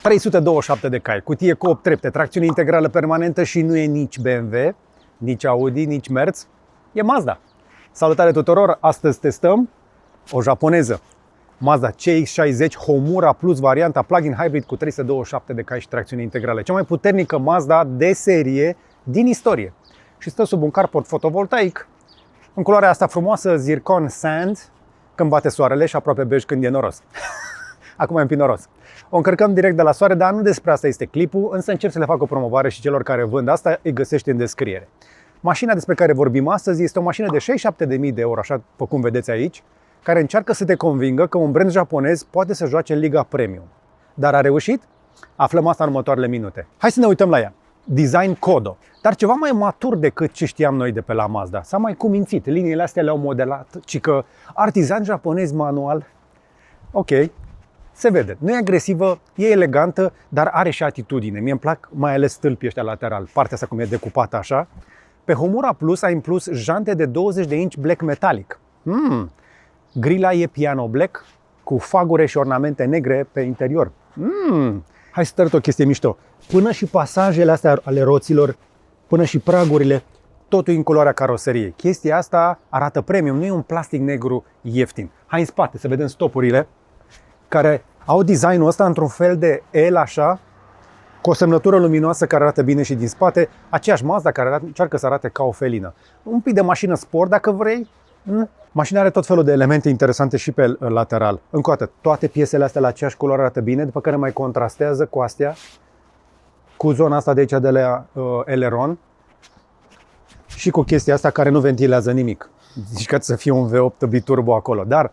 327 de cai, cutie cu 8 trepte, tracțiune integrală permanentă și nu e nici BMW, nici Audi, nici Merz, e Mazda. Salutare tuturor, astăzi testăm o japoneză, Mazda CX-60 Homura Plus, varianta plug-in hybrid cu 327 de cai și tracțiune integrală. Cea mai puternică Mazda de serie din istorie. Și stă sub un carport fotovoltaic, în culoarea asta frumoasă, zircon sand, când bate soarele și aproape bej când e noros. Acum e împinoros. O încărcăm direct de la soare, dar nu despre asta este clipul, însă încerc să le fac o promovare și celor care vând asta, îi găsești în descriere. Mașina despre care vorbim astăzi este o mașină de 67.000 de euro, așa după cum vedeți aici, care încearcă să te convingă că un brand japonez poate să joace în Liga Premium. Dar a reușit? Aflăm asta în următoarele minute. Hai să ne uităm la ea. Design Kodo, dar ceva mai matur decât ce știam noi de pe la Mazda. S-a mai cumințit, liniile astea le-au modelat, ci că artizan japonez manual. Ok, se vede, nu e agresivă, e elegantă, dar are și atitudine. Mie îmi plac mai ales stâlpii ăștia lateral, partea asta cum e decupată așa. Pe Homura Plus a inclus jante de 20 de inch black metallic. Grila e piano black cu fagure și ornamente negre pe interior. Hai să arăt o chestie mișto. Până și pasajele astea ale roților, până și pragurile, totul în culoarea caroseriei. Chestia asta arată premium, nu e un plastic negru ieftin. Hai în spate să vedem stopurile care au designul ăsta într-un fel de L așa, cu o semnătură luminoasă care arată bine și din spate, aceeași Mazda care încearcă să arate ca o felină. Un pic de mașină sport dacă vrei. Mașina are tot felul de elemente interesante și pe lateral. Încă o dată, toate piesele astea la aceeași culoare arată bine, după care mai contrastează cu astea, cu zona asta de aici de la eleron și cu chestia asta care nu ventilează nimic. Zici că să fie un V8 biturbo acolo, dar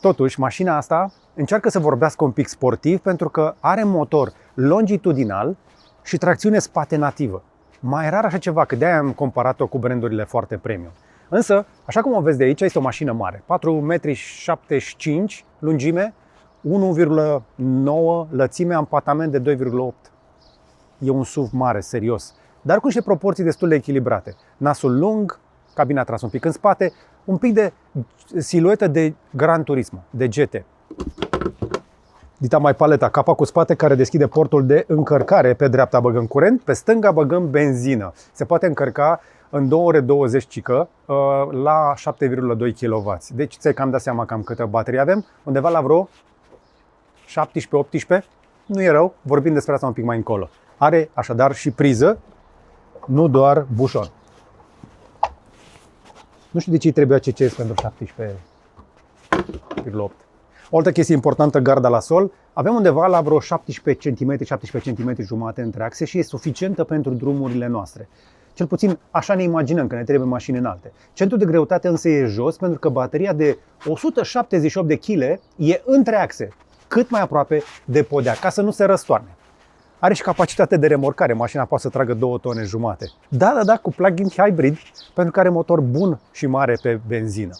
totuși mașina asta încearcă să vorbească un pic sportiv pentru că are motor longitudinal și tracțiune spate nativă. Mai rar așa ceva, că de-aia am comparat-o cu brandurile foarte premium. Însă, așa cum o vezi de aici, este o mașină mare. 4,75 m lungime, 1,9 lățime, ampatament de 2,8. E un SUV mare, serios. Dar cu niște proporții destul de echilibrate. Nasul lung, cabina tras un pic în spate, un pic de siluetă de Gran Turismo, de GT. Dita mai paleta, capacul spate care deschide portul de încărcare. Pe dreapta băgăm curent, pe stânga băgăm benzină. Se poate încărca în 2 ore 20 cică la 7,2 kW. Deci ți-ai cam dat seama cam câtă baterie avem, undeva la vreo 17-18. Nu e rău, vorbim despre asta un pic mai încolo. Are așadar și priză, nu doar bușon. Nu știu de ce îi trebuia CCS pentru 17,8. O altă chestie importantă, garda la sol. Avem undeva la vreo 17 cm, 17 cm jumate între axe și e suficientă pentru drumurile noastre. Cel puțin așa ne imaginăm că ne trebuie mașini înalte. Centrul de greutate însă e jos pentru că bateria de 178 de kg e între axe, cât mai aproape de podea, ca să nu se răstoarne. Are și capacitate de remorcare, mașina poate să tragă 2 tone jumate. Da, cu plug-in hybrid, pentru că are motor bun și mare pe benzină.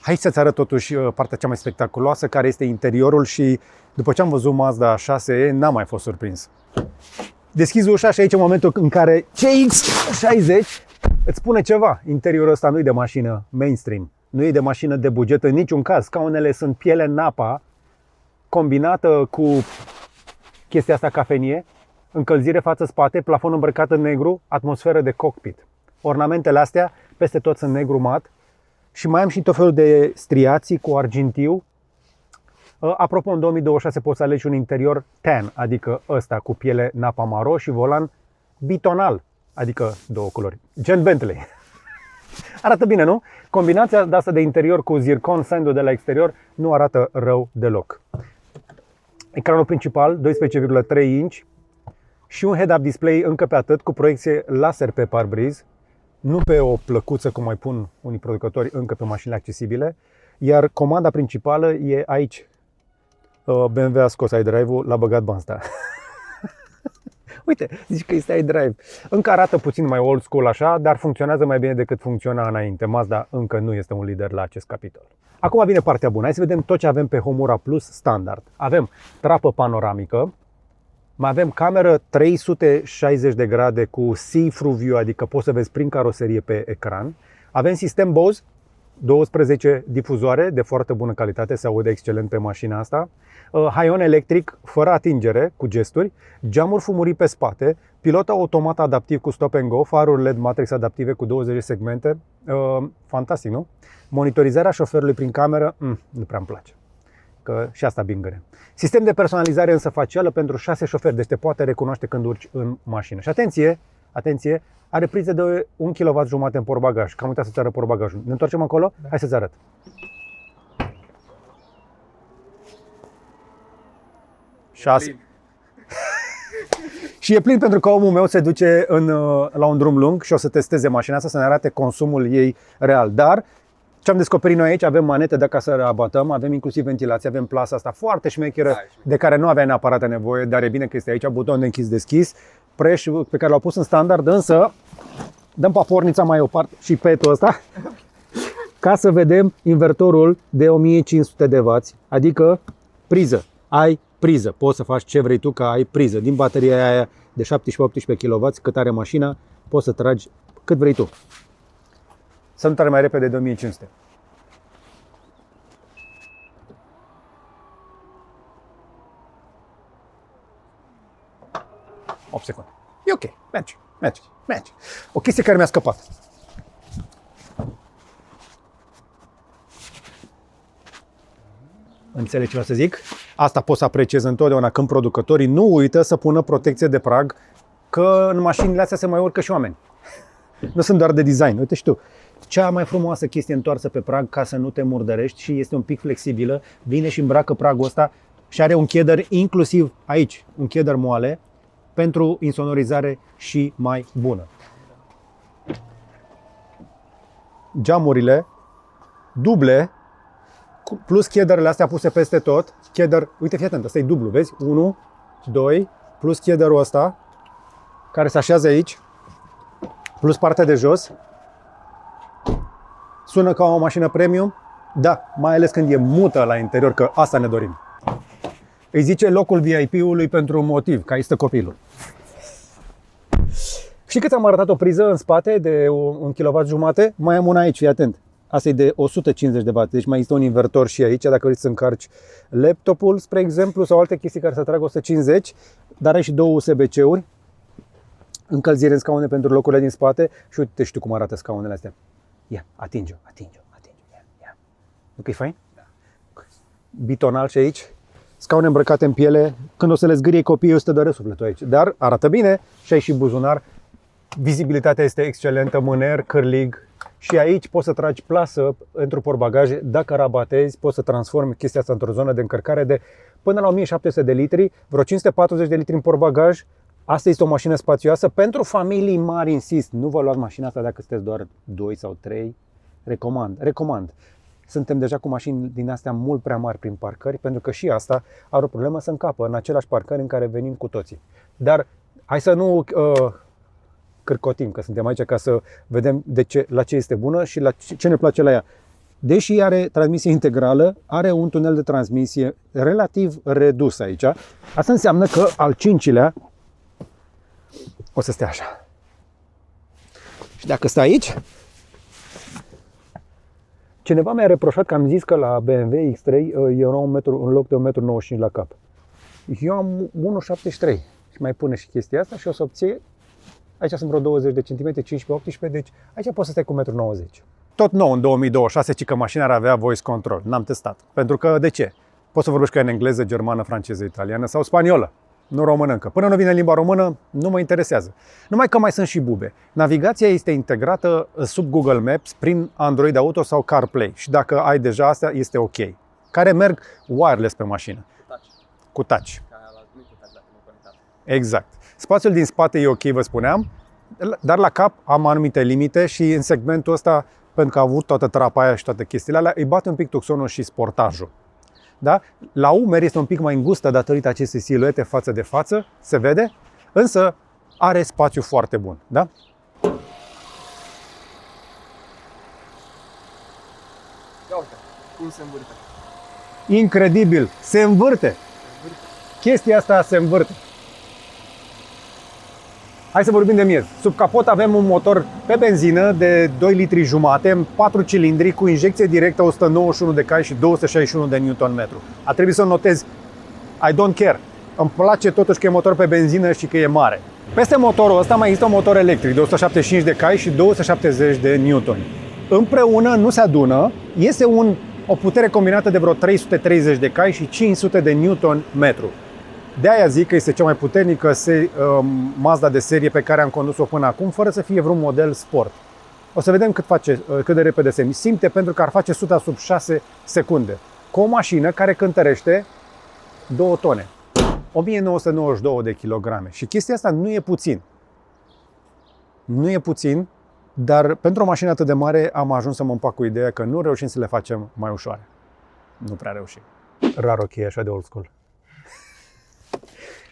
Hai să-ți arăt totuși partea cea mai spectaculoasă, care este interiorul și după ce am văzut Mazda 6e, n-am mai fost surprins. Deschizi ușa și aici e momentul în care CX-60 îți spune ceva. Interiorul ăsta nu e de mașină mainstream, nu e de mașină de buget în niciun caz. Scaunele sunt piele Napa, combinată cu chestia asta cafenie, încălzire față-spate, plafon îmbrăcat în negru, atmosferă de cockpit. Ornamentele astea peste tot sunt negru mat și mai am și tot felul de striații cu argintiu. Apropo, în 2026 poți să alegi un interior tan, adică ăsta cu piele Napa maro și volan bitonal, adică două culori, gen Bentley. Arată bine, nu? Combinația de asta de interior cu zircon sand de la exterior nu arată rău deloc. Ecranul principal, 12,3 inch și un head-up display încă pe atât, cu proiecție laser pe parbriz, nu pe o plăcuță cum mai pun unii producători încă pe mașinile accesibile, iar comanda principală e aici. BMW a scos iDrive-ul, l-a băgat bansta. Uite, zici că este iDrive. Încă arată puțin mai old school așa, dar funcționează mai bine decât funcționa înainte. Mazda încă nu este un lider la acest capitol. Acum vine partea bună. Hai să vedem tot ce avem pe Homura Plus standard. Avem trapă panoramică, mai avem cameră 360 de grade cu see-through view, adică poți să vezi prin caroserie pe ecran. Avem sistem Bose 12 difuzoare de foarte bună calitate, se aude excelent pe mașina asta. Haion electric fără atingere, cu gesturi, geamuri fumurii pe spate, pilot automat adaptiv cu stop and go, faruri LED matrix adaptive cu 20 de segmente. Fantastic, nu? Monitorizarea șoferului prin cameră, nu prea îmi place, că și asta bingăre. Sistem de personalizare însă facială pentru 6 șoferi, deci te poate recunoaște când urci în mașină. Și atenție, are prize de 1 kW în portbagaj. Cam uitat să-ți arăt portbagajul. Ne întoarcem acolo? Da. Hai să-ți arăt. Și e plin pentru că omul meu se duce la un drum lung și o să testeze mașina asta, să ne arate consumul ei real. Dar ce am descoperit noi aici, avem manete de ca să rabatăm, avem inclusiv ventilație, avem plasa asta foarte șmecheră, de care nu avea neapărat nevoie, dar e bine că este aici, buton de închis-deschis, preș pe care l-au pus în standard, însă dăm papornița mai o parte și petul ăsta ca să vedem invertorul de 1500 de W, adică priză. Ai priză, poți să faci ce vrei tu, că ai priză. Din bateria aia de 17-18 kW, cât are mașina, poți să tragi cât vrei tu. Să nu tragi mai repede de 1500. Secunde. E ok, merge. O chestie care mi-a scăpat. Înțelegi ce vreau să zic? Asta pot să apreciez întotdeauna când producătorii nu uită să pună protecție de prag, că în mașinile astea se mai urcă și oameni. Nu sunt doar de design. Uite și tu, cea mai frumoasă chestie întoarsă pe prag ca să nu te murdărești și este un pic flexibilă. Vine și îmbracă pragul ăsta și are un cheater inclusiv aici, un cheater moale pentru insonorizare și mai bună. Geamurile duble plus cheaterele astea puse peste tot. Cheater, uite, fii atent, ăsta e dublu, vezi? 1, 2, plus cheaterul ăsta care se așează aici, plus partea de jos. Sună ca o mașină premium? Da, mai ales când e mută la interior, că asta ne dorim. Îi zice locul VIP-ului pentru un motiv, că aici stă copilul. Și cât am arătat o priză în spate de 1 kW, mai am una aici, fii atent. Asta e de 150 de W, deci mai este un invertor și aici, dacă vrei să încarci laptopul, spre exemplu, sau alte chestii care să tragă 150, dar ai și 2 USB-C-uri, încălzire în scaune pentru locurile din spate și uite, știu cum arată scaunele astea. Ia, atinge-o. Ia. Nu că e fain? Da. Bitonal și aici, scaune îmbrăcate în piele, când o să le zgârie copiii, o să te doare sufletul aici. Dar arată bine și ai și buzunar. Vizibilitatea este excelentă, mâner, cârlig. Și aici poți să tragi plasă pentru portbagaje. Dacă rabatezi, poți să transformi chestia asta într-o zonă de încărcare de până la 1700 de litri, vreo 540 de litri în portbagaj. Asta este o mașină spațioasă pentru familii mari, insist. Nu vă luați mașina asta dacă sunteți doar 2 sau 3. Recomand. Suntem deja cu mașini din astea mult prea mari prin parcări, pentru că și asta are o problemă să încapă în același parcări în care venim cu toții. Dar hai să nu cârcotim, că suntem aici ca să vedem la ce este bună și la ce ne place la ea. Deși are transmisie integrală, are un tunel de transmisie relativ redus aici. Asta înseamnă că al 5-lea o să stea așa. Și dacă stă aici, cineva mi-a reproșat că am zis că la BMW X3 era un loc de 1,95 m la cap. Eu am 1,73 m și mai pune și chestia asta și o să obții. Aici sunt vreo 20 de centimetri, 15-18, deci aici poți să stai cu 1,90 m. Tot nou în 2026, ci că mașina ar avea voice control. N-am testat. Pentru că, de ce? Poți să vorbești cu ea în engleză, germană, franceză, italiană sau spaniolă. Nu română încă. Până nu vine limba română, nu mă interesează. Numai că mai sunt și bube. Navigația este integrată sub Google Maps prin Android Auto sau CarPlay. Și dacă ai deja astea, este ok. Care merg wireless pe mașină. Cu touch. Exact. Spațiul din spate e ok, vă spuneam, dar la cap am anumite limite și în segmentul ăsta, pentru că a avut toată trapa aia și toate chestiile alea, îi bate un pic tuxonul și sportajul. Da? La umeri este un pic mai îngustă datorită acestei siluete față de față, se vede, însă are spațiu foarte bun. Da? Ia uite, cum se învârte. Incredibil! Se învârte! Chestia asta se învârte. Hai să vorbim de miez. Sub capot avem un motor pe benzină de 2 litri jumate, 4 cilindri cu injecție directă, 191 de cai și 261 de Nm. A trebuit să notez I don't care. Îmi place totuși că e motor pe benzină și că e mare. Peste motorul ăsta mai există un motor electric de 175 de cai și 270 de Nm. Împreună nu se adună, iese o putere combinată de vreo 330 de cai și 500 de Nm. De aia zic că este cea mai puternică Mazda de serie pe care am condus-o până acum, fără să fie vreun model sport. O să vedem cât de repede se simte, pentru că ar face 100 sub 6 secunde. Cu o mașină care cântărește 2 tone. 1992 de kilograme. Și chestia asta nu e puțin. Nu e puțin, dar pentru o mașină atât de mare am ajuns să mă împac cu ideea că nu reușim să le facem mai ușoare. Nu prea reușim. Rar ok, așa de old school.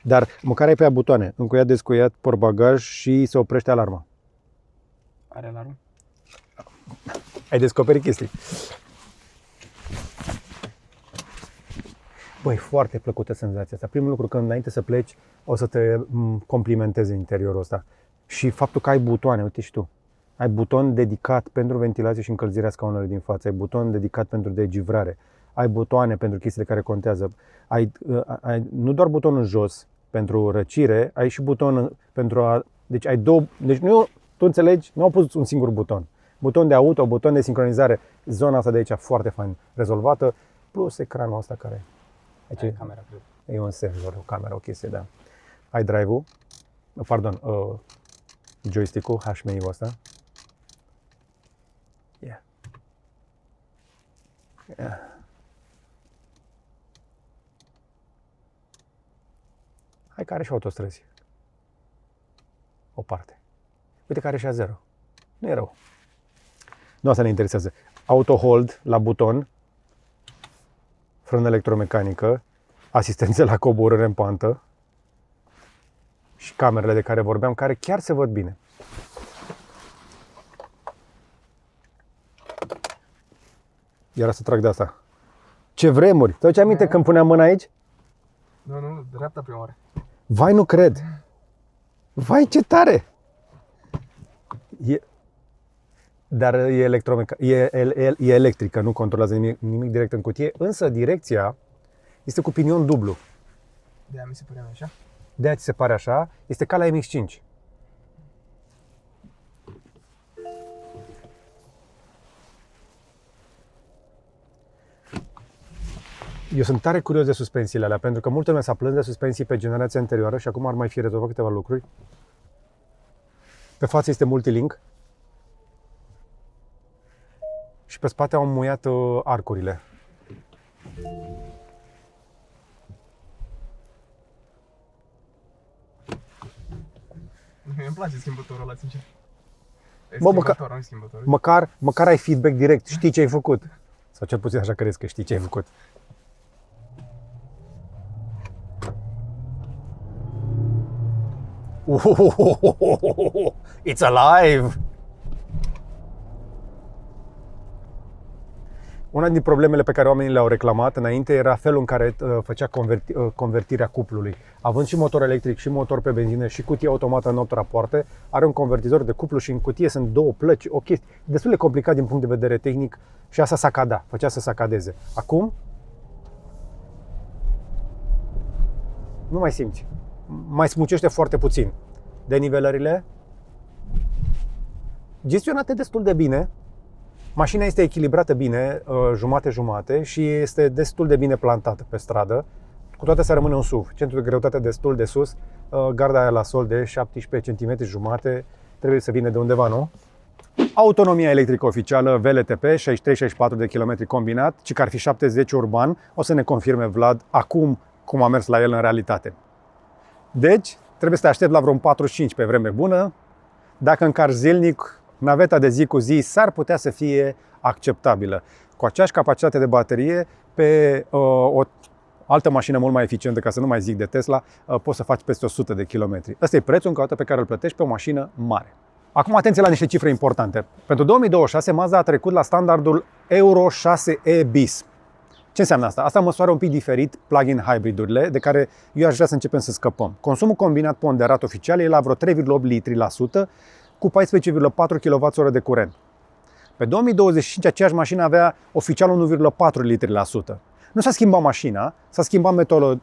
Dar măcar ai pe ea butoane. Încuiat, descuiat, portbagaj și se oprește alarma. Are alarmă? Ai descoperit chestii. Băi, foarte plăcută senzația asta. Primul lucru, că înainte să pleci, o să te complimenteze interiorul ăsta. Și faptul că ai butoane, uite și tu. Ai buton dedicat pentru ventilație și încălzirea scaunelor din față. Ai buton dedicat pentru degivrare. Ai butoane pentru chestiile care contează. Ai nu doar butonul jos pentru răcire, ai și buton pentru a... Deci ai două... Deci nu, tu înțelegi, nu au pus un singur buton. Buton de auto, buton de sincronizare. Zona asta de aici foarte fain rezolvată. Plus ecranul ăsta care... Aici camera, cred. E un senzor, o cameră, o chestie, da. Ai drive-ul, pardon, joystick-ul, HMI-ul ăsta. Yeah. Hai că are și autostrăzi. O parte. Uite că are și a 0. Nu e rău. Nu asta ne interesează. Auto hold la buton, frână electromecanică, asistență la coborâre în pantă și camerele de care vorbeam, care chiar se văd bine. Iar să trag de asta. Ce vremuri! Te aduci aminte când puneam mâna aici? Nu, dreapta prima oară. Vai, nu cred! Vai, ce tare! Dar e electrică, nu controlează nimic direct în cutie, însă direcția este cu pinion dublu. De-aia mi se părea așa? De-aia ți se pare așa, este ca la MX-5. Eu sunt tare curios de suspensiile alea, pentru că multă lume s-a plâns de suspensii pe generația anterioară și acum ar mai fi rezolvat câteva lucruri. Pe față este multilink și pe spate au înmuiat arcurile. Mie îmi place schimbătorul ăla, sincer. Măcar ai feedback direct, știi ce ai făcut. Sau cel puțin așa crezi că știi ce ai făcut. It's alive! Una din problemele pe care oamenii le-au reclamat înainte era felul în care făcea convertirea cuplului. Având și motor electric și motor pe benzină și cutie automată în 8 rapoarte, are un convertizor de cuplu și în cutie sunt 2 plăci, o chestie destul de complicat din punct de vedere tehnic și asta sacada, făcea să sacadeze. Acum nu mai simți. Mai smucește foarte puțin. Denivelările gestionate destul de bine. Mașina este echilibrată bine, jumate-jumate, și este destul de bine plantată pe stradă. Cu toate să rămâne un SUV. Centrul de greutate destul de sus, garda aia la sol de 17 cm jumate, trebuie să vină de undeva, nu? Autonomia electrică oficială VLTP, 63-64 de km combinat, ci că ar fi 70 urban, o să ne confirme Vlad acum cum a mers la el în realitate. Deci, trebuie să te aștept la vreo 45 pe vreme bună. Dacă încarci zilnic, naveta de zi cu zi s-ar putea să fie acceptabilă. Cu aceeași capacitate de baterie, pe o altă mașină mult mai eficientă, ca să nu mai zic de Tesla, poți să faci peste 100 de kilometri. Ăsta e prețul încă o dată pe care îl plătești pe o mașină mare. Acum atenție la niște cifre importante. Pentru 2026, Mazda a trecut la standardul Euro 6e bis. Ce înseamnă asta? Asta măsoară un pic diferit plug-in hybridurile, de care eu aș vrea să începem să scăpăm. Consumul combinat ponderat oficial e la vreo 3,8 litri la sută, cu 14,4 kWh de curent. Pe 2025 aceeași mașină avea oficial 1,4 litri la sută. Nu s-a schimbat mașina, s-a schimbat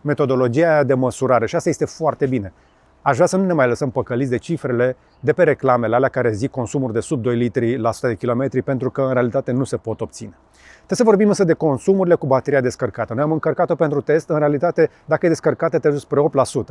metodologia aia de măsurare și asta este foarte bine. Aș vrea să nu ne mai lăsăm păcăliți de cifrele de pe reclamele alea care zic consumuri de sub 2 litri la 100 de kilometri, pentru că în realitate nu se pot obține. Trebuie să vorbim însă de consumurile cu bateria descărcată. Noi am încărcat-o pentru test, în realitate dacă e descărcată te ajungi spre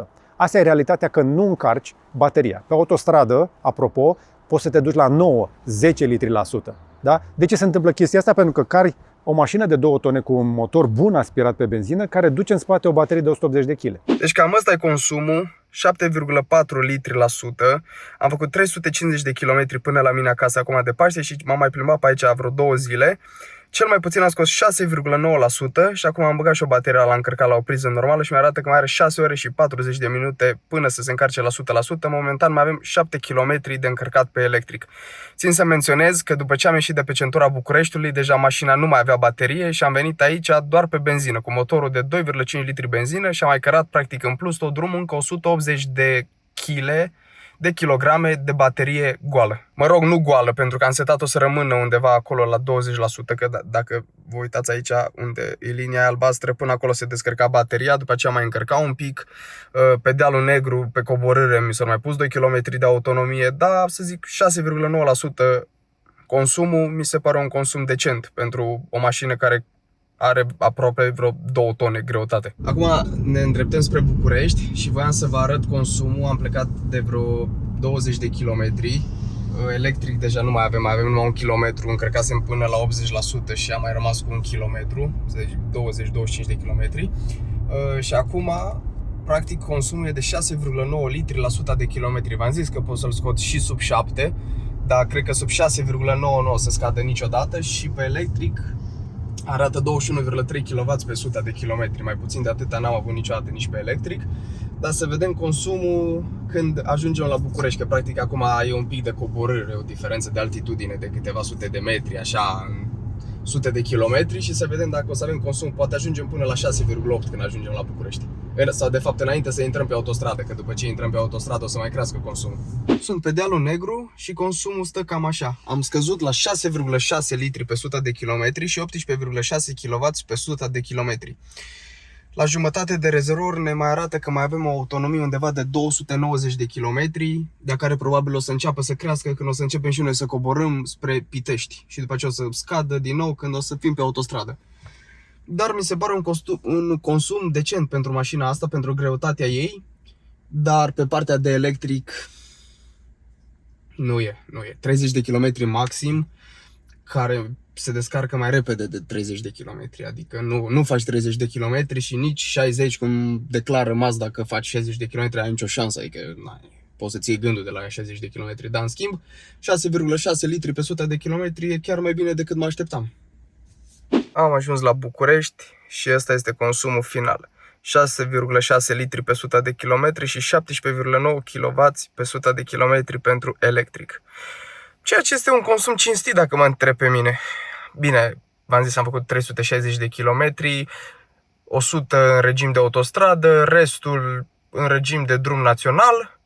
8%. Asta e realitatea că nu încarci bateria. Pe autostradă, apropo, poți să te duci la 9-10 litri la sută. Da? De ce se întâmplă chestia asta? Pentru că cari o mașină de 2 tone cu un motor bun aspirat pe benzină care duce în spate o baterie de 180 de kg. Deci cam ăsta e consumul, 7,4 litri la sută. Am făcut 350 de kilometri până la mine acasă acum de Paște și m-am mai plimbat pe aici vreo 2 zile. Cel mai puțin am scos 6,9% și acum am băgat și o baterie, l-am încărcat la o priză normală și mi-arată că mai are 6 ore și 40 de minute până să se încarce la 100%. Momentan mai avem 7 km de încărcat pe electric. Țin să menționez că după ce am ieșit de pe centura Bucureștiului, deja mașina nu mai avea baterie și am venit aici doar pe benzină, cu motorul de 2,5 litri benzină și am mai cărat practic în plus tot drumul încă 180 de kilograme de baterie goală. Mă rog, nu goală, pentru că am setat-o să rămână undeva acolo la 20%, că dacă vă uitați aici unde e linia albastră, până acolo se descărca bateria, după aceea mai încărca un pic. Pe dealul negru, pe coborâre, mi s-au mai pus 2 km de autonomie, dar să zic 6,9% consumul mi se pare un consum decent pentru o mașină care are aproape vreo 2 tone greutate. Acum ne îndreptăm spre București și voiam să vă arăt consumul. Am plecat de vreo 20 de kilometri. Electric deja nu mai avem numai 1 kilometru, încărcasem până la 80% și am mai rămas cu 1 kilometru, deci 20-25 de kilometri. Și acum, practic, consumul e de 6,9 litri la 100 de kilometri. V-am zis că pot să-l scot și sub 7, dar cred că sub 6,9 nu o să scadă niciodată și pe electric arată 21,3 kW pe 100 de kilometri. Mai puțin de atâta n-am avut niciodată nici pe electric. Dar să vedem consumul când ajungem la București, că practic acum e un pic de coborâre, o diferență de altitudine de câteva sute de metri, așa, în sute de kilometri, și să vedem dacă o să avem consum. Poate ajungem până la 6,8 când ajungem la București. Sau de fapt înainte să intrăm pe autostradă, că după ce intrăm pe autostradă o să mai crească consumul. Sunt pe dealul negru și consumul stă cam așa. Am scăzut la 6,6 litri pe 100 de kilometri și 18,6 kW pe 100 de kilometri. La jumătate de rezervor ne mai arată că mai avem o autonomie undeva de 290 de kilometri, de care probabil o să înceapă să crească când o să începem și noi să coborâm spre Pitești și după aceea o să scadă din nou când o să fim pe autostradă. Dar mi se pare un consum decent pentru mașina asta, pentru greutatea ei, dar pe partea de electric nu e. 30 de km maxim, care se descarcă mai repede de 30 de km, adică nu faci 30 de km și nici 60, cum declară Mazda că faci 60 de km, ai nicio șansă, adică poți să-ți iei gândul de la 60 de km, dar în schimb 6,6 litri pe 100 de km e chiar mai bine decât mă așteptam. Am ajuns la București și ăsta este consumul final. 6,6 litri pe 100 de km și 17,9 kW pe 100 de km pentru electric. Ceea ce este un consum cinstit dacă mă întreb pe mine. Bine, v-am zis, am făcut 360 de kilometri, 100 în regim de autostradă, restul în regim de drum național.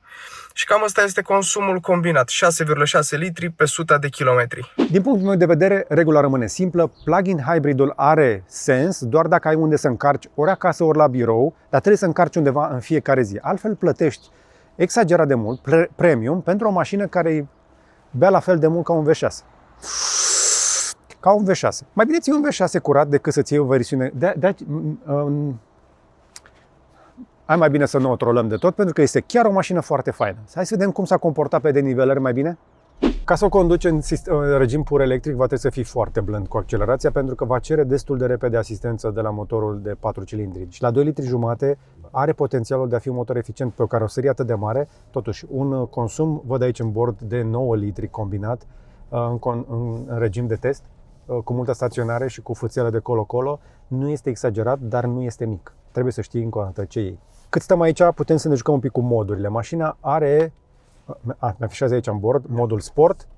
Și cam asta este consumul combinat, 6,6 litri pe 100 de kilometri. Din punctul meu de vedere, regula rămâne simplă. Plug-in hybridul are sens doar dacă ai unde să încarci ori acasă, ori la birou, dar trebuie să încarci undeva în fiecare zi. Altfel plătești exagerat de mult, premium, pentru o mașină care bea la fel de mult ca un V6. Ca un V6. Mai bine ții un V6 curat decât să-ți iei o versiune... Hai mai bine să nu o trolăm de tot, pentru că este chiar o mașină foarte faină. Hai să vedem cum s-a comportat pe denivelări mai bine. Ca să o conduci în regim pur electric, va trebui să fii foarte blând cu accelerația, pentru că va cere destul de repede asistență de la motorul de 4 cilindri. Și la 2 litri jumate are potențialul de a fi un motor eficient pe o caroserie atât de mare. Totuși, un consum, văd aici în bord, de 9 litri combinat în regim de test, cu multă staționare și cu fâțielă de colo-colo. Nu este exagerat, dar nu este mic. Trebuie să știi încă o dată ce iei. Cât stăm aici, putem să ne jucăm un pic cu modurile. Mașina are, mi afișează aici în bord, modul Sport,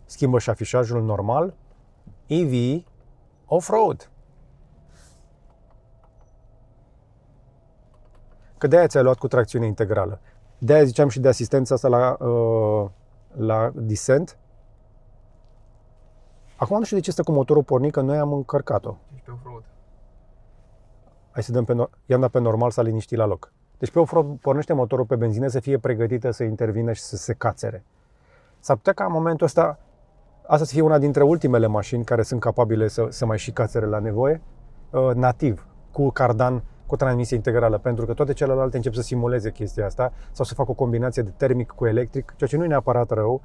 schimbă și afișajul normal, EV, Off-Road. Că de-aia ți-ai luat cu tracțiune integrală. De-aia ziceam și de asistența asta la descent. Acum nu știu de ce stă cu motorul pornit, că noi am încărcat-o. Ești pe off-road. Hai să dăm i-am dat pe normal, s-a liniștit la loc. Deci pe off-road pornește motorul pe benzină să fie pregătită să intervină și să se cațere. S-ar putea ca în momentul ăsta asta să fie una dintre ultimele mașini care sunt capabile să mai și cațere la nevoie, nativ, cu cardan, cu transmisie integrală, pentru că toate celelalte încep să simuleze chestia asta sau să facă o combinație de termic cu electric, ceea ce nu e neapărat rău,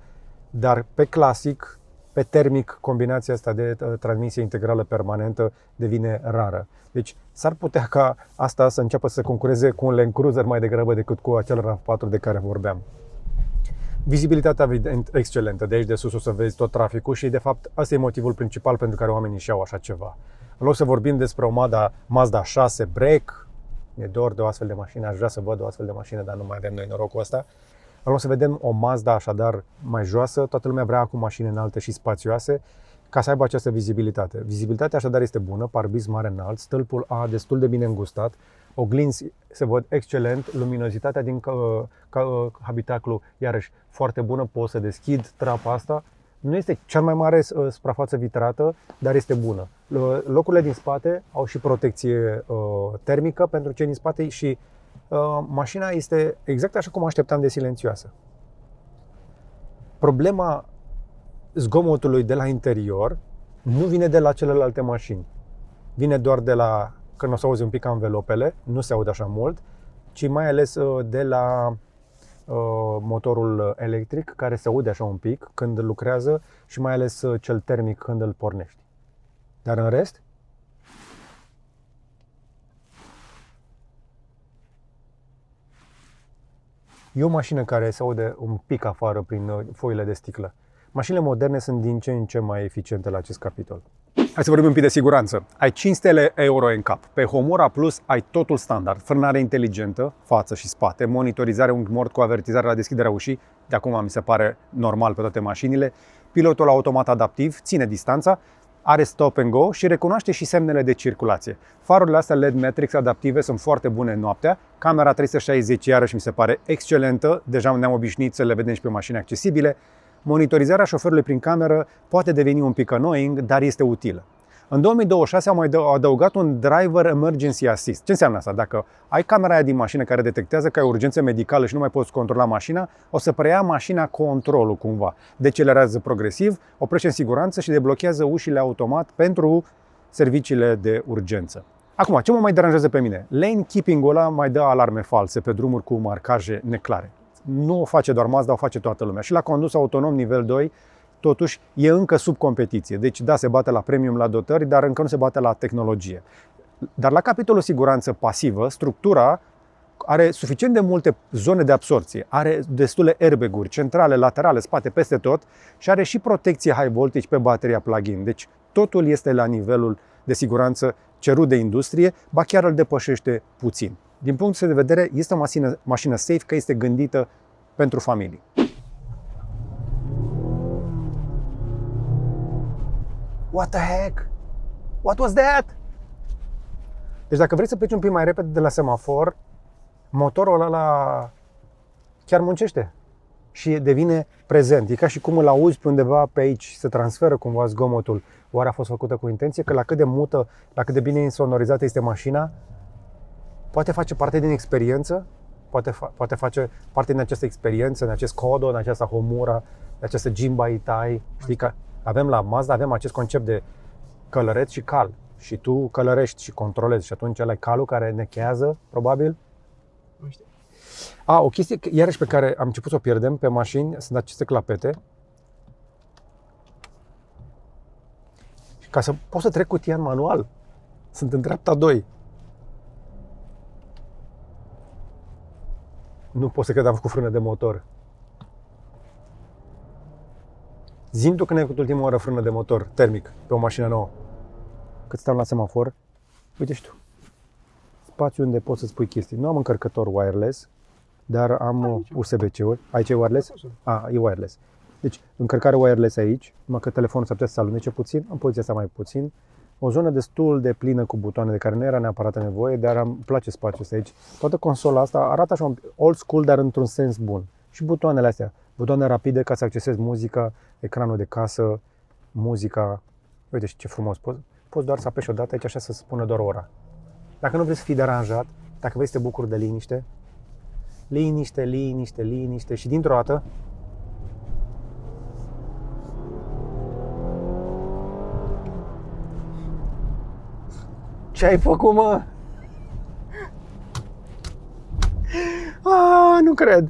dar pe clasic, pe termic, combinația asta de transmisie integrală permanentă devine rară. Deci s-ar putea ca asta să înceapă să concureze cu un Land Cruiser mai degrabă decât cu acel RAV4 de care vorbeam. Vizibilitatea evident excelentă, de aici de sus o să vezi tot traficul și de fapt ăsta e motivul principal pentru care oamenii își iau așa ceva. În loc să vorbim despre o Mazda 6 Break, mi-e dor de o astfel de mașină, aș vrea să văd o astfel de mașină, dar nu mai avem noi norocul ăsta. În loc să vedem o Mazda așadar mai joasă, toată lumea vrea acum mașini înalte și spațioase ca să aibă această vizibilitate. Vizibilitatea așadar este bună, parbriz mare înalt, stâlpul A destul de bine îngustat, oglinzi se văd excelent, luminozitatea din habitaclu iarăși foarte bună, pot să deschid trapa asta. Nu este cea mai mare suprafață vitrată, dar este bună. Locurile din spate au și protecție termică pentru cei din spate și mașina este exact așa cum așteptam de silențioasă. Problema zgomotului de la interior nu vine de la celelalte mașini. Vine doar de la, când o să auzi un pic anvelopele, nu se aude așa mult, ci mai ales de la motorul electric, care se aude așa un pic când lucrează și mai ales cel termic când îl pornești. Dar în rest, e o mașină care se aude un pic afară prin foile de sticlă. Mașinile moderne sunt din ce în ce mai eficiente la acest capitol. Hai să vorbim un pic de siguranță. Ai 500 euro în cap. Pe Homura Plus ai totul standard. Frânare inteligentă, față și spate, monitorizare unghi mort cu avertizare la deschiderea ușii, de acum mi se pare normal pe toate mașinile, pilotul automat adaptiv, ține distanța, are stop and go și recunoaște și semnele de circulație. Farurile astea LED Matrix adaptive sunt foarte bune noaptea, camera 360 iarăși mi se pare excelentă, deja ne-am obișnuit să le vedem și pe mașini accesibile. Monitorizarea șoferului prin cameră poate deveni un pic annoying, dar este utilă. În 2026 au mai adăugat un Driver Emergency Assist. Ce înseamnă asta? Dacă ai camera aia din mașină care detectează că ai urgență medicală și nu mai poți controla mașina, o să preia mașina controlul cumva. Decelerează progresiv, oprește în siguranță și deblochează ușile automat pentru serviciile de urgență. Acum, ce mă mai deranjează pe mine? Lane keeping-ul ăla mai dă alarme false pe drumuri cu marcaje neclare. Nu o face doar Mazda, o face toată lumea. Și la condus autonom nivel 2, totuși, e încă sub competiție. Deci, da, se bate la premium, la dotări, dar încă nu se bate la tehnologie. Dar la capitolul siguranță pasivă, structura are suficient de multe zone de absorție, are destule airbag-uri, centrale, laterale, spate, peste tot și are și protecție high voltage pe bateria plug-in. Deci, totul este la nivelul de siguranță cerut de industrie, ba chiar îl depășește puțin. Din punctul de vedere, este o mașină safe, că este gândită pentru familii. What the heck? What was that? Deci dacă vrei să pleci un pic mai repede de la semafor, motorul ăla chiar muncește și devine prezent. E ca și cum îl auzi pe undeva pe aici, se transferă cumva zgomotul. Oare a fost făcută cu intenție? Că la cât de mută, la cât de bine insonorizată este mașina, poate face parte din experiență, poate face parte din această experiență, în acest Kodo, în această Homura, în această Jinba Itai. Știi că avem la Mazda, avem acest concept de călăreț și cal. Și tu călărești și controlezi și atunci ăla e calul care nechează, probabil. Nu știu. O chestie, iarăși, pe care am început să o pierdem pe mașini, sunt aceste clapete. Ca să pot să trec cutia în manual, sunt în dreapta 2. Nu pot să cred că am făcut frână de motor. Zi-mi tu când ai făcut ultima oară frână de motor termic pe o mașină nouă. Cât stau la semafor, uite și tu. Spațiu unde poți să-ți pui chestii. Nu am încărcător wireless, dar am USB-C-uri. Aici e wireless? E wireless. Deci, încărcare wireless aici, numai că telefonul s-ar putea să se alunece puțin, în poziția asta mai puțin. O zonă destul de plină cu butoane de care nu era neapărat nevoie, dar îmi place spațiul ăsta aici. Toată consola asta arată așa old school, dar într-un sens bun. Și butoanele astea, butoane rapide ca să accesezi muzica, ecranul de casă, muzica. Uite și ce frumos, poți doar să apeși odată aici așa să spună doar ora. Dacă nu vrei să fii deranjat, dacă vrei să te bucuri de liniște, liniște, liniște, liniște și dintr-o dată ce ai făcut, mă? Nu cred.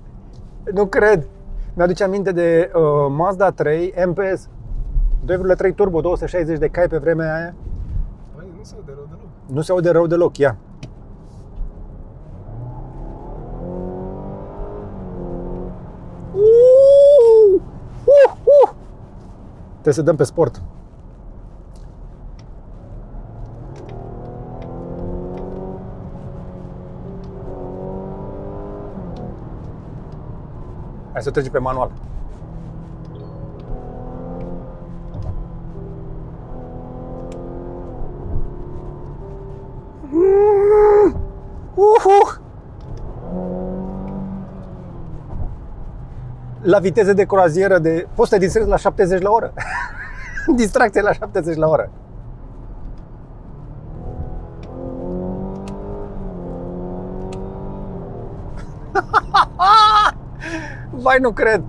Nu cred. Mi-aduce aminte de Mazda 3 MPS 2.3 turbo, 260 de cai pe vremea aia. Băi, nu se aude rău deloc. Nu se aude rău deloc, ia. Trebuie să dăm pe sport. Hai să trecem pe manual. La viteză de croazieră poți să te distrezi la 70 la oră. Distracție la 70 la oră. Vai, nu cred.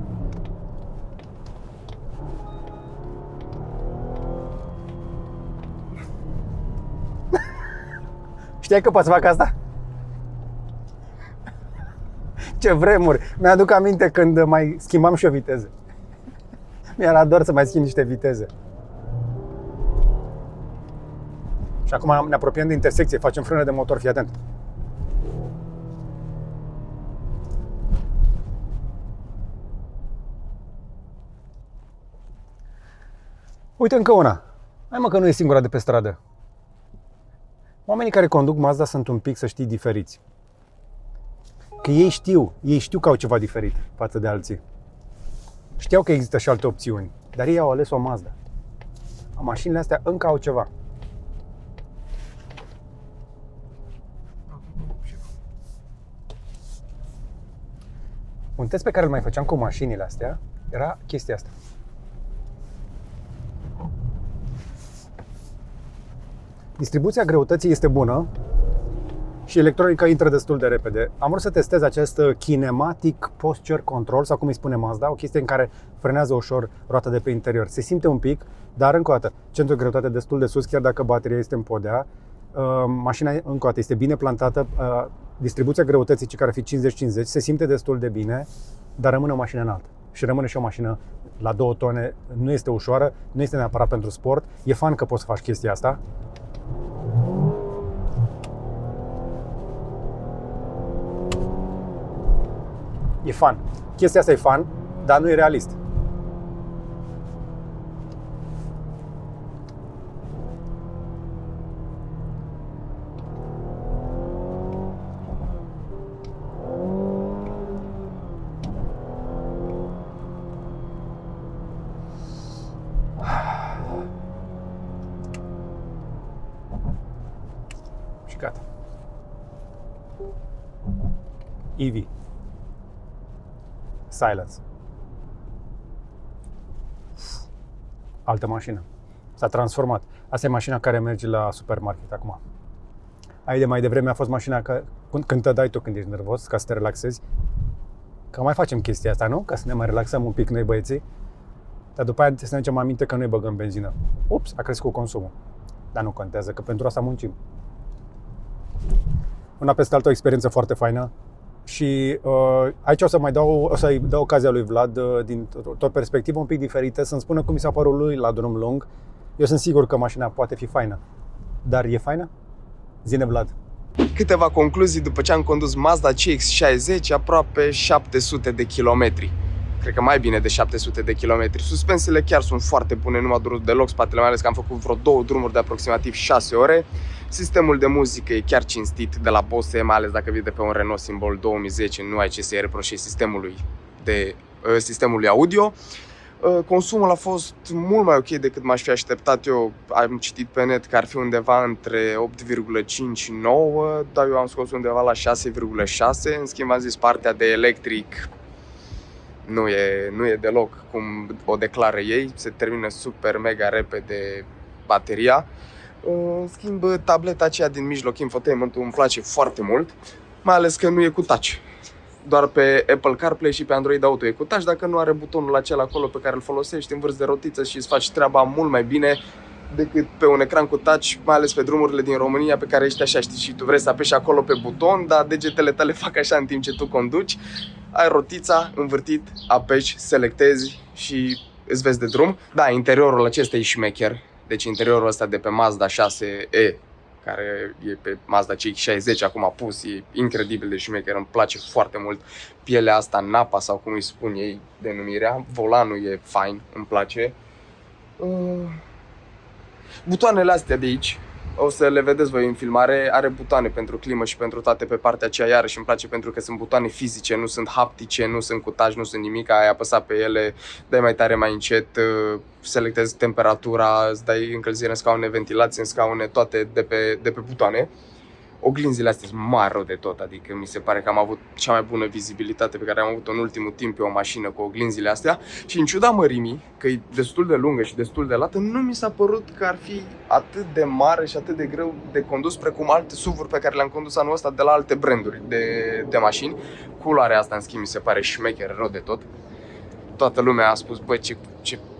Știai că poți să fac asta? Ce vremuri! Mi-aduc aminte când mai schimbam și o viteză. Mi-era dor să mai schimb niște viteze. Și acum ne apropiem de intersecție, facem frână de motor, fii atent. Uite încă una. Hai mă că nu e singura de pe stradă. Oamenii care conduc Mazda sunt un pic, să știi, diferiți. Că ei știu că au ceva diferit față de alții. Știau că există și alte opțiuni, dar ei au ales o Mazda. Mașinile astea încă au ceva. Un test pe care îl mai făceam cu mașinile astea era chestia asta. Distribuția greutății este bună și electronica intră destul de repede. Am vrut să testez acest kinematic posture control, sau cum îi spune Mazda, o chestie în care frenează ușor roata de pe interior. Se simte un pic, dar încă o dată, centrul de greutate destul de sus, chiar dacă bateria este în podea. Mașina, încă o dată, este bine plantată. Distribuția greutății, care ar fi 50-50, se simte destul de bine, dar rămâne o mașină înaltă. Și rămâne și o mașină la 2 tone, nu este ușoară, nu este neapărat pentru sport. E fan că poți să faci chestia asta. E fan. Chestia asta e fan, dar nu e realist. Și gata. EV. Silence. Altă mașină. S-a transformat. Asta e mașina care merge la supermarket acum. Aia de mai devreme a fost mașina când te dai tu când ești nervos, ca să te relaxezi. Că mai facem chestia asta, nu? Ca să ne mai relaxăm un pic noi băieții. Dar după aia să ne aducem aminte că noi băgăm benzină. Ups, a crescut consumul. Dar nu contează, că pentru asta muncim. Una peste altă, o experiență foarte faină. Și aici o să-i dau ocazia lui Vlad din o perspectivă un pic diferită, să-mi spună cum mi s-a părut lui la drum lung. Eu sunt sigur că mașina poate fi faină. Dar e faină? Zine, Vlad. Câteva concluzii după ce am condus Mazda CX-60 aproape 700 de kilometri. Cred că mai bine de 700 de kilometri. Suspensiile chiar sunt foarte bune, nu m-a durut deloc spatele, mai ales că am făcut vreo 2 drumuri de aproximativ 6 ore. Sistemul de muzică e chiar cinstit de la Bose, mai ales dacă vii de pe un Renault Symbol 2010, nu ai ce să-i reproșezi sistemului audio. Consumul a fost mult mai ok decât m-aș fi așteptat eu. Am citit pe net că ar fi undeva între 8,5-9, dar eu am scos undeva la 6,6. În schimb am zis partea de electric nu e deloc cum o declară ei. Se termină super mega repede bateria. În schimb tableta aceea din mijloc, infotainment-ul, îmi place foarte mult, mai ales că nu e cu touch. Doar pe Apple CarPlay și pe Android Auto e cu touch. Dacă nu are butonul acela acolo pe care îl folosești, învârți de rotiță și îți faci treaba mult mai bine decât pe un ecran cu touch, mai ales pe drumurile din România pe care ești așa, știi, și tu vrei să apeși acolo pe buton, dar degetele tale fac așa în timp ce tu conduci. Ai rotița, învârtit, apeși, selectezi și îți vezi de drum. Da, interiorul acesta e șmecher. Deci interiorul ăsta de pe Mazda 6e, care e pe Mazda CX-60 acum pus, e incredibil de șmecher, îmi place foarte mult. Pielea asta, napa sau cum îi spun ei denumirea, volanul e fain, îmi place. Butoanele astea de aici, o să le vedeți voi în filmare, are butoane pentru climă și pentru toate pe partea aceea, iarăși îmi place pentru că sunt butoane fizice, nu sunt haptice, nu sunt cu touch, nu sunt nimic, ai apăsat pe ele, dai mai tare, mai încet, selectezi temperatura, îți dai încălzire în scaune, ventilație în scaune, toate de pe butoane. Oglinzile astea sunt mari rău de tot, adică mi se pare că am avut cea mai bună vizibilitate pe care am avut-o în ultimul timp pe o mașină cu oglinzile astea și în ciuda mărimii, că e destul de lungă și destul de lată, nu mi s-a părut că ar fi atât de mare și atât de greu de condus precum alte SUV-uri pe care le-am condus anul ăsta de la alte branduri de mașini. Culoarea asta, în schimb, mi se pare șmecher rău de tot. Toată lumea a spus, băi,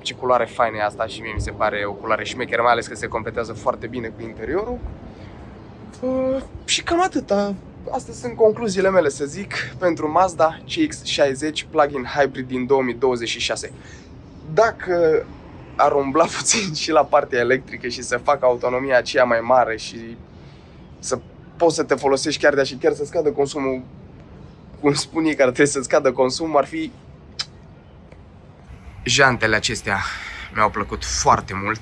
ce culoare faină e asta și mie mi se pare o culoare șmecher, mai ales că se completează foarte bine cu interiorul. Și cam atâta. Astea sunt concluziile mele, să zic, pentru Mazda CX-60 plug-in hybrid din 2026. Dacă ar umbla puțin și la partea electrică și să facă autonomia aceea mai mare și să poți să te folosești chiar de și chiar să scadă consumul, cum spun ei, care trebuie să scadă consumul, ar fi... Jantele acestea mi-au plăcut foarte mult.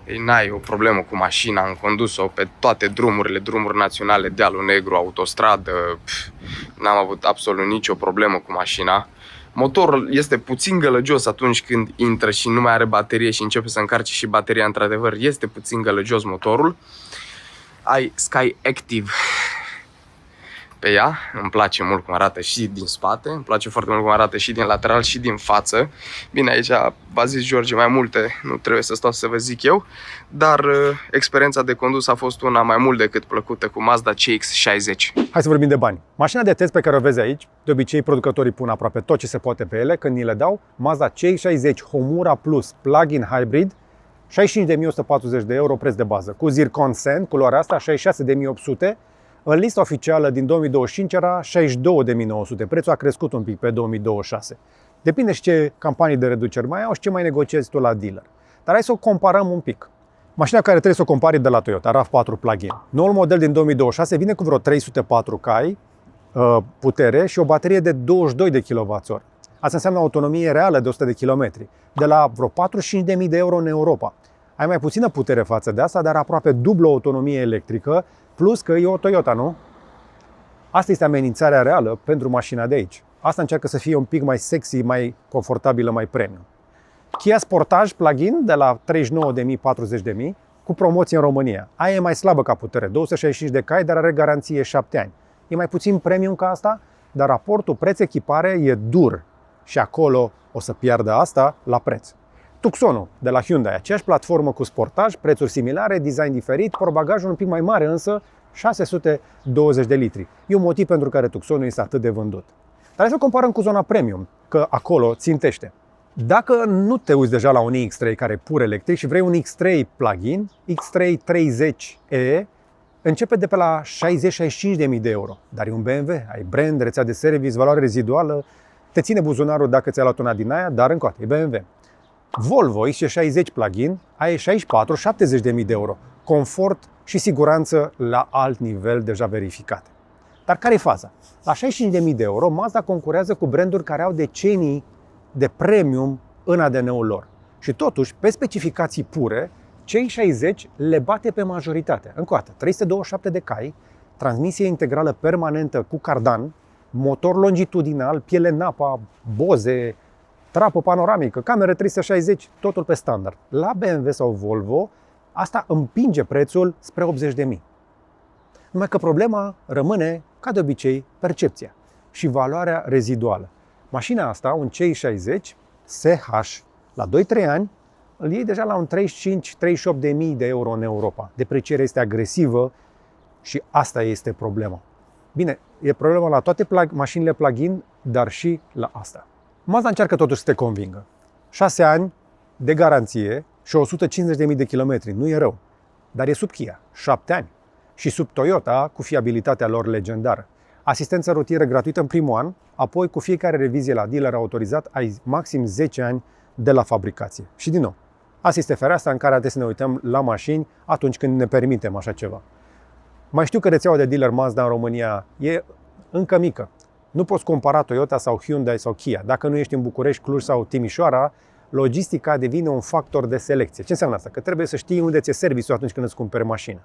Ei, n-ai o problemă cu mașina, am condus-o pe toate drumurile, drumuri naționale, dealul negru, autostradă, n-am avut absolut nicio problemă cu mașina. Motorul este puțin gălăgios atunci când intră și nu mai are baterie și începe să încarce și bateria, într-adevăr, este puțin gălăgios motorul. Ai Sky Active pe ea, îmi place mult cum arată și din spate, îmi place foarte mult cum arată și din lateral și din față. Bine, aici v-a zis George mai multe, nu trebuie să stau să vă zic eu, dar experiența de condus a fost una mai mult decât plăcută cu Mazda CX-60. Hai să vorbim de bani. Mașina de test pe care o vezi aici, de obicei producătorii pun aproape tot ce se poate pe ele când ni le dau. Mazda CX-60 Homura Plus Plug-in Hybrid, 65.140 de euro preț de bază, cu Zircon Sand, culoarea asta 66.800. În lista oficială din 2025 era 62.900, prețul a crescut un pic pe 2026. Depinde și ce campanii de reduceri mai au și ce mai negociezi tu la dealer. Dar hai să o comparăm un pic. Mașina care trebuie să o compari de la Toyota, RAV4 plug-in. Noul model din 2026 vine cu vreo 304 cai putere și o baterie de 22 de kWh. Asta înseamnă autonomie reală de 100 de km, de la vreo 45.000 de euro în Europa. Ai mai puțină putere față de asta, dar aproape dublă autonomie electrică, plus că e o Toyota, nu? Asta este amenințarea reală pentru mașina de aici. Asta încearcă să fie un pic mai sexy, mai confortabilă, mai premium. Kia Sportage plug-in de la 39.000-40.000 cu promoție în România. Aia e mai slabă ca putere, 265 de cai, dar are garanție 7 ani. E mai puțin premium ca asta, dar raportul preț-echipare e dur și acolo o să piardă asta la preț. Tucsonul de la Hyundai, aceeași platformă cu Sportage, prețuri similare, design diferit, portbagajul un pic mai mare, însă 620 de litri. E un motiv pentru care Tucsonul este atât de vândut. Dar hai să comparăm cu zona premium, că acolo țintește. Dacă nu te uiți deja la un X3 care e pur electric și vrei un X3 plug-in, X3 30e începe de pe la 60-65.000 de euro. Dar e un BMW, ai brand, rețea de service, valoare reziduală, te ține buzunarul dacă ți-ai luat una din aia, dar încă e BMW. Volvo XC60 plug-in ai 64-70.000 de euro. Confort și siguranță la alt nivel deja verificate. Dar care e faza? La 65.000 de euro, Mazda concurează cu branduri care au decenii de premium în ADN-ul lor. Și totuși, pe specificații pure, cei 60 le bate pe majoritate. Încă o dată, 327 de cai, transmisie integrală permanentă cu cardan, motor longitudinal, piele Napa, Bose, trapă panoramică, cameră 360, totul pe standard. La BMW sau Volvo, asta împinge prețul spre 80.000. Numai că problema rămâne, ca de obicei, percepția și valoarea reziduală. Mașina asta, un CX-60 SH, la 2-3 ani, îl iei deja la un 35-38.000 de euro în Europa. Deprecierea este agresivă și asta este problema. Bine, e problema la toate mașinile plug-in, dar și la asta. Mazda încearcă totuși să te convingă. 6 ani de garanție și 150.000 de kilometri, nu e rău. Dar e sub Kia, 7 ani. Și sub Toyota, cu fiabilitatea lor legendară. Asistență rutieră gratuită în primul an, apoi cu fiecare revizie la dealer autorizat ai maxim 10 ani de la fabricație. Și din nou, asta este fereastra în care trebuie să ne uităm la mașini atunci când ne permitem așa ceva. Mai știu că rețeaua de dealer Mazda în România e încă mică. Nu poți compara Toyota sau Hyundai sau Kia. Dacă nu ești în București, Cluj sau Timișoara, logistica devine un factor de selecție. Ce înseamnă asta? Că trebuie să știi unde ți-e serviciul atunci când îți cumperi mașină.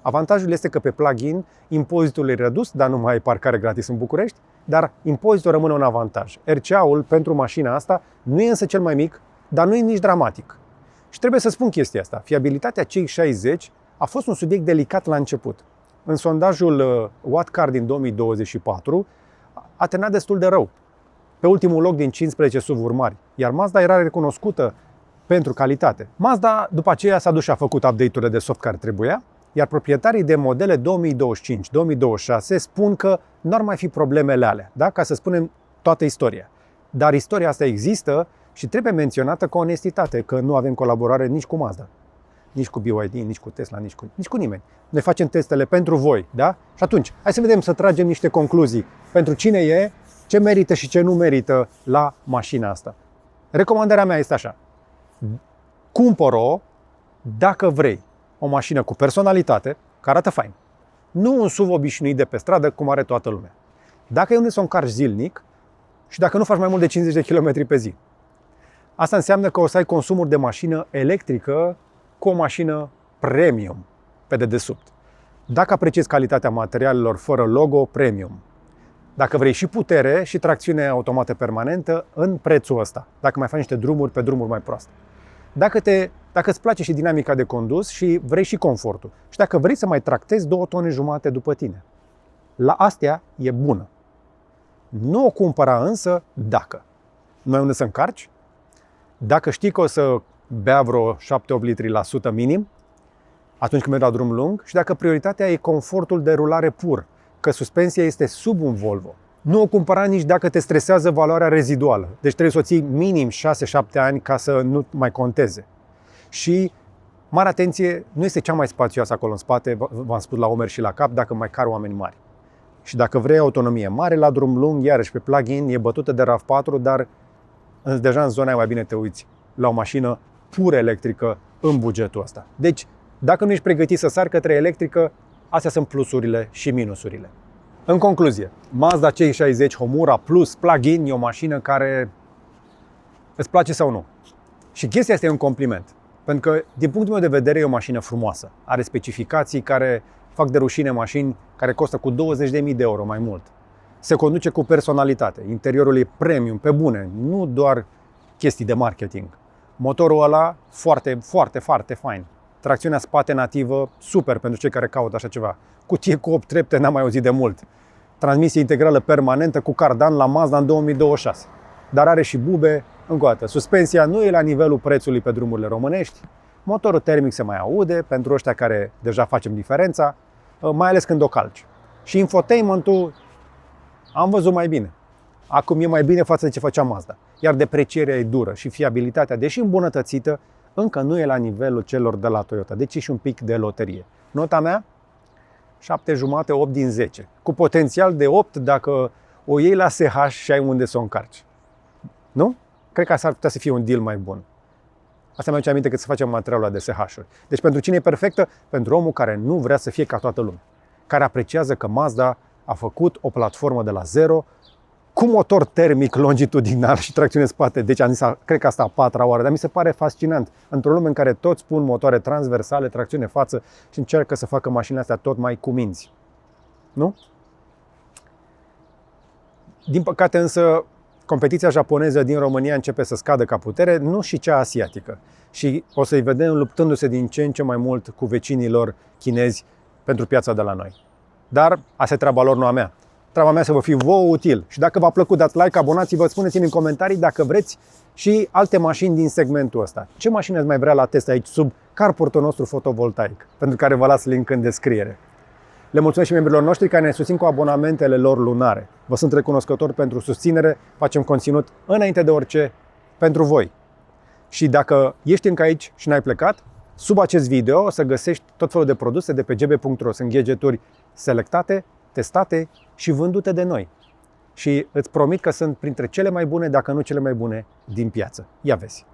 Avantajul este că pe plug-in impozitul e redus, dar nu mai ai parcare gratis în București, dar impozitul rămâne un avantaj. RCA-ul pentru mașina asta nu e însă cel mai mic, dar nu e nici dramatic. Și trebuie să spun chestia asta. Fiabilitatea CX-60 a fost un subiect delicat la început. În sondajul What din 2024 a terminat destul de rău. Pe ultimul loc din 15 SUV-uri mari, iar Mazda era recunoscută pentru calitate. Mazda după aceea s-a dus și a făcut update-urile de soft care trebuia, iar proprietarii de modele 2025-2026 spun că nu ar mai fi problemele alea, da? Ca să spunem toată istoria. Dar istoria asta există și trebuie menționată cu onestitate, că nu avem colaborare nici cu Mazda, nici cu BYD, nici cu Tesla, nici cu nimeni. Noi facem testele pentru voi, da? Și atunci, hai să vedem, să tragem niște concluzii pentru cine e, ce merită și ce nu merită la mașina asta. Recomandarea mea este așa. Cumpăr-o dacă vrei o mașină cu personalitate, care arată fain. Nu un SUV obișnuit de pe stradă, cum are toată lumea. Dacă e unde să o încarci zilnic și dacă nu faci mai mult de 50 de km pe zi. Asta înseamnă că o să ai consumuri de mașină electrică cu o mașină premium pe dedesubt. Dacă apreciezi calitatea materialelor fără logo, premium. Dacă vrei și putere și tracțiune automată permanentă în prețul ăsta. Dacă mai faci niște drumuri pe drumuri mai proaste. Dacă îți place și dinamica de condus și vrei și confortul. Și dacă vrei să mai tractezi 2 tone jumate după tine. La astea e bună. Nu o cumpăra însă dacă nu ai unde să încarci, dacă știi că o să bea vreo 7-8 litri la 100 minim, atunci când mergi la drum lung, și dacă prioritatea e confortul de rulare pur, că suspensia este sub un Volvo. Nu o cumpăra nici dacă te stresează valoarea reziduală. Deci trebuie să o ții minim 6-7 ani ca să nu mai conteze. Și, mare atenție, nu este cea mai spațioasă acolo în spate, v-am spus, la umeri și la cap, dacă mai car oameni mari. Și dacă vrei autonomie mare la drum lung, iarăși pe plug-in, e bătută de RAV4, dar deja în zona aia mai bine te uiți la o mașină pur electrică în bugetul ăsta. Deci, dacă nu ești pregătit să sari către electrică, astea sunt plusurile și minusurile. În concluzie, Mazda CX-60 Homura Plus plug-in e o mașină care îți place sau nu. Și chestia asta e un compliment. Pentru că, din punctul meu de vedere, e o mașină frumoasă. Are specificații care fac de rușine mașini care costă cu 20.000 de euro mai mult. Se conduce cu personalitate. Interiorul e premium, pe bune, nu doar chestii de marketing. Motorul ăla foarte, foarte, foarte fain. Tracțiunea spate nativă, super pentru cei care caută așa ceva. Cutie cu 8 trepte, n-am mai auzit de mult. Transmisie integrală permanentă cu cardan la Mazda în 2026. Dar are și bube, încă o dată. Suspensia nu e la nivelul prețului pe drumurile românești. Motorul termic se mai aude, pentru ăștia care deja facem diferența, mai ales când o calci. Și infotainment-ul am văzut mai bine. Acum e mai bine față de ce făcea Mazda. Iar deprecierea e dură și fiabilitatea, deși îmbunătățită, încă nu e la nivelul celor de la Toyota. Deci e și un pic de loterie. Nota mea? 7,5, 8 din 10. Cu potențial de 8 dacă o iei la SH și ai unde să o încarci. Nu? Cred că asta ar putea să fie un deal mai bun. Asta mi-aduce aminte că să facem materialul ăla de SH-uri. Deci pentru cine e perfectă? Pentru omul care nu vrea să fie ca toată lumea. Care apreciază că Mazda a făcut o platformă de la zero cu motor termic longitudinal și tracțiune spate. Deci am zis, cred că asta a 4-a oară, dar mi se pare fascinant. Într-o lume în care toți pun motoare transversale, tracțiune față și încearcă să facă mașinile astea tot mai cuminți. Nu? Din păcate însă, competiția japoneză din România începe să scadă ca putere, nu și cea asiatică. Și o să-i vedem luptându-se din ce în ce mai mult cu vecinii lor chinezi pentru piața de la noi. Dar asta e treaba lor, nu a mea. Treaba mea să vă fie vouă util. Și dacă v-a plăcut, dați like, abonați-vă, spuneți-mi în comentarii dacă vreți și alte mașini din segmentul ăsta. Ce mașini ați mai vrea la test aici sub carportul nostru fotovoltaic, pentru care vă las link în descriere. Le mulțumesc și membrilor noștri care ne susțin cu abonamentele lor lunare. Vă sunt recunoscător pentru susținere, facem conținut înainte de orice pentru voi. Și dacă ești încă aici și n-ai plecat, sub acest video o să găsești tot felul de produse de pe gb.ro. Sunt gadgeturi selectate, testate și vândute de noi. Și îți promit că sunt printre cele mai bune, dacă nu cele mai bune, din piață. Ia vezi.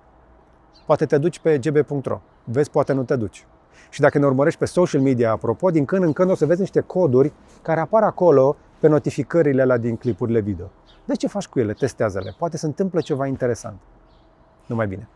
Poate te duci pe gb.ro. Vezi, poate nu te duci. Și dacă ne urmărești pe social media, apropo, din când în când o să vezi niște coduri care apar acolo pe notificările alea din clipurile video. De ce faci cu ele? Testează-le. Poate se întâmplă ceva interesant. Numai bine!